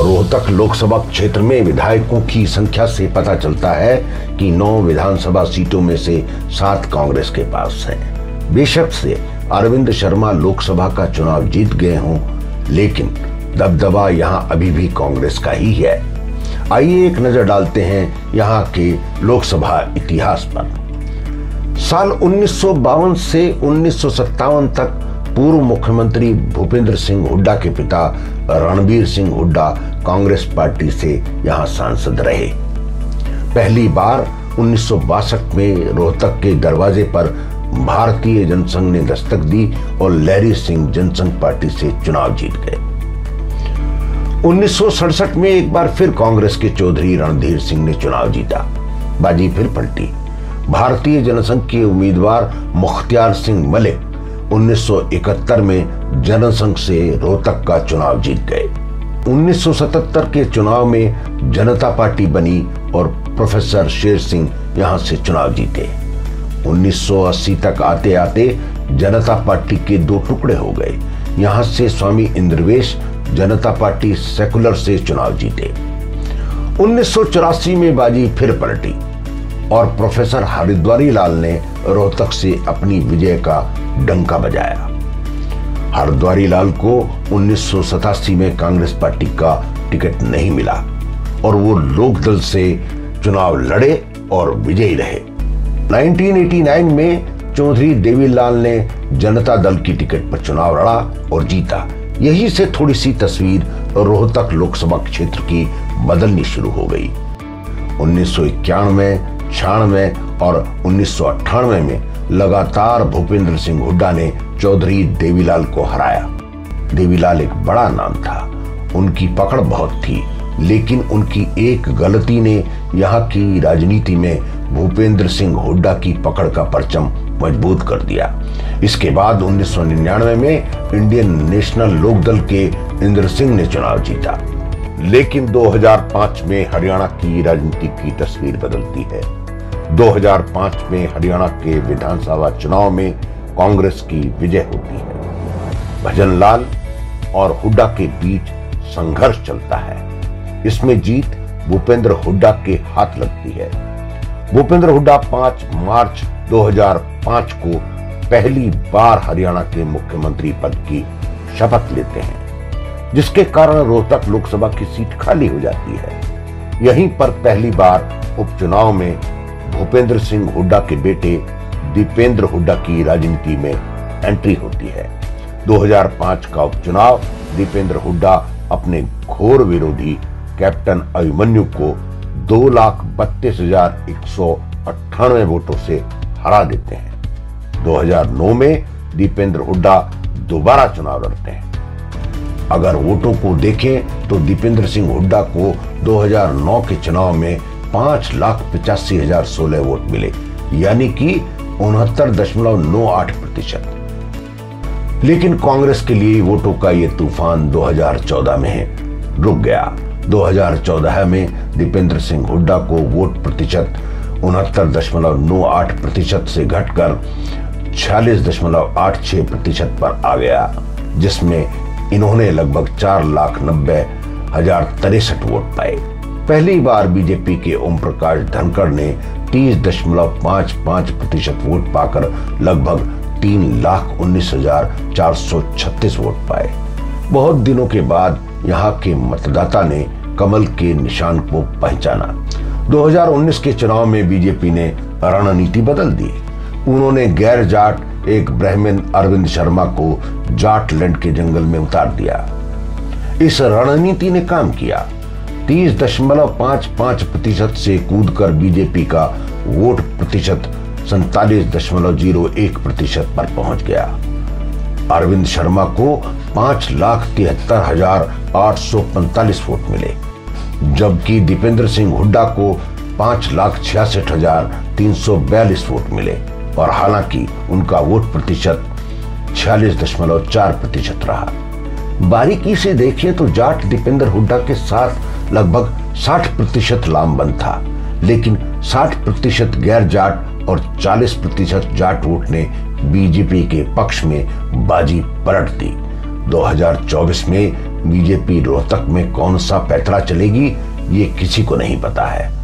रोहतक लोकसभा क्षेत्र में विधायकों की संख्या से पता चलता है कि 9 विधानसभा सीटों में से 7 कांग्रेस के पास है। बेशक से अरविंद शर्मा लोकसभा का चुनाव जीत गए हों, लेकिन दबदबा यहां अभी भी कांग्रेस का ही है। आइए एक नजर डालते हैं यहां के लोकसभा इतिहास पर। साल 1952 से 1957 तक पूर्व मुख्यमंत्री भूपेंद्र सिंह हुड्डा के पिता रणबीर सिंह हुड्डा कांग्रेस पार्टी से यहां सांसद रहे। पहली बार 1962 में रोहतक के दरवाजे पर भारतीय जनसंघ ने दस्तक दी और लहरी सिंह जनसंघ पार्टी से चुनाव जीत गए। 1967 में एक बार फिर कांग्रेस के चौधरी रणधीर सिंह ने चुनाव जीता। बाजी फिर पलटी। भारतीय जनसंघ के उम्मीदवार मुख्तियार सिंह मलिक 1971 में जनसंघ से रोहतक का चुनाव जीत गए। 1977 के चुनाव में जनता पार्टी बनी और प्रोफेसर शेर सिंह यहां से चुनाव जीते। 1980 तक आते आते जनता पार्टी के 2 टुकड़े हो गए। यहां से स्वामी इंद्रवेश जनता पार्टी सेकुलर से चुनाव जीते। 1984 में बाजी फिर पलटी और प्रोफेसर हरिद्वारी लाल ने रोहतक से अपनी विजय का डंका बजाया। हरिद्वारी लाल को 1987 में कांग्रेस पार्टी का टिकट नहीं मिला और वो लोकदल से चुनाव लड़े और विजयी रहे। 1989 में चौधरी देवीलाल ने जनता दल की टिकट पर चुनाव लड़ा और जीता। यही से थोड़ी सी तस्वीर रोहतक लोकसभा क्षेत्र की बदलनी शुरू हो गई। 1991, 96 और 1998 में लगातार भूपेंद्र सिंह हुड्डा ने चौधरी देवीलाल को हराया। देवीलाल एक बड़ा नाम था, उनकी पकड़ बहुत थी, लेकिन उनकी एक गलती ने यहाँ की राजनीति में भूपेंद्र सिंह हुड्डा की पकड़ का परचम मजबूत कर दिया। इसके बाद 1999 में इंडियन नेशनल लोकदल के इंद्र सिंह ने चुनाव जीता, लेकिन 2005 में हरियाणा की राजनीति की तस्वीर बदलती है। 2005 में हरियाणा के विधानसभा चुनाव में कांग्रेस की विजय होती है। भजनलाल और हुड्डा के बीच संघर्ष चलता है। इसमें जीत भूपेंद्र हुड्डा के हाथ लगती है। भूपेंद्र हुड्डा 5 मार्च 2005 को पहली बार हरियाणा के मुख्यमंत्री पद की शपथ लेते हैं, जिसके कारण रोहतक लोकसभा की सीट खाली हो जाती है। यहीं पर पहली बार उपचुनाव में भूपेंद्र सिंह हुड्डा के बेटे दीपेंद्र हुड्डा की राजनीति में एंट्री होती है। 2005 का उपचुनाव दीपेंद्र हुड्डा अपने घोर विरोधी कैप्टन अभिमन्यु को 2,32,198 वोटों से हरा देते हैं। 2009 में दीपेंद्र हुड्डा दोबारा चुनाव लड़ते हैं। अगर वोटों को देखें तो दीपेंद्र सिंह हुड्डा को 2009 के चुनाव में 5,85,016 वोट मिले, यानी कि 69.98%। लेकिन कांग्रेस के लिए वोटों का ये तूफान 2014 में रुक गया। 2014 में दीपेंद्र सिंह हुड्डा को वोट प्रतिशत 69.98% से घटकर 46.86% पर आ गया, जिसमें इन्होंने लगभग 4,90,063 वोट पाए। पहली बार बीजेपी के ओम प्रकाश धनखड़ ने 30.55% वोट पाकर लगभग 3,19,436 वोट पाए। बहुत दिनों के बाद यहाँ के मतदाता ने कमल के निशान को पहचाना। 2019 के चुनाव में बीजेपी ने रणनीति बदल दी। उन्होंने गैर जाट एक ब्राह्मण अरविंद शर्मा को जाट लैंड के जंगल में उतार दिया। इस रणनीति ने काम किया। 30.55% से कूदकर बीजेपी का वोट प्रतिशत 47.01% पर पहुंच गया। अरविंद शर्मा को 5,73,845 वोट मिले, जबकि दीपेंद्र सिंह हुड्डा को 5,66,342 वोट मिले और हालांकि उनका वोट प्रतिशत 46.4% रहा। बारीकी से देखें तो जाट दीपेंद्र हुड्डा के साथ लगभग 60% लामबंद था, लेकिन 60% गैर जाट और 40% जाट वोट ने बीजेपी के पक्ष में बाजी पलट दी। 2024 में बीजेपी रोहतक में कौन सा पैंतरा चलेगी, ये किसी को नहीं पता है।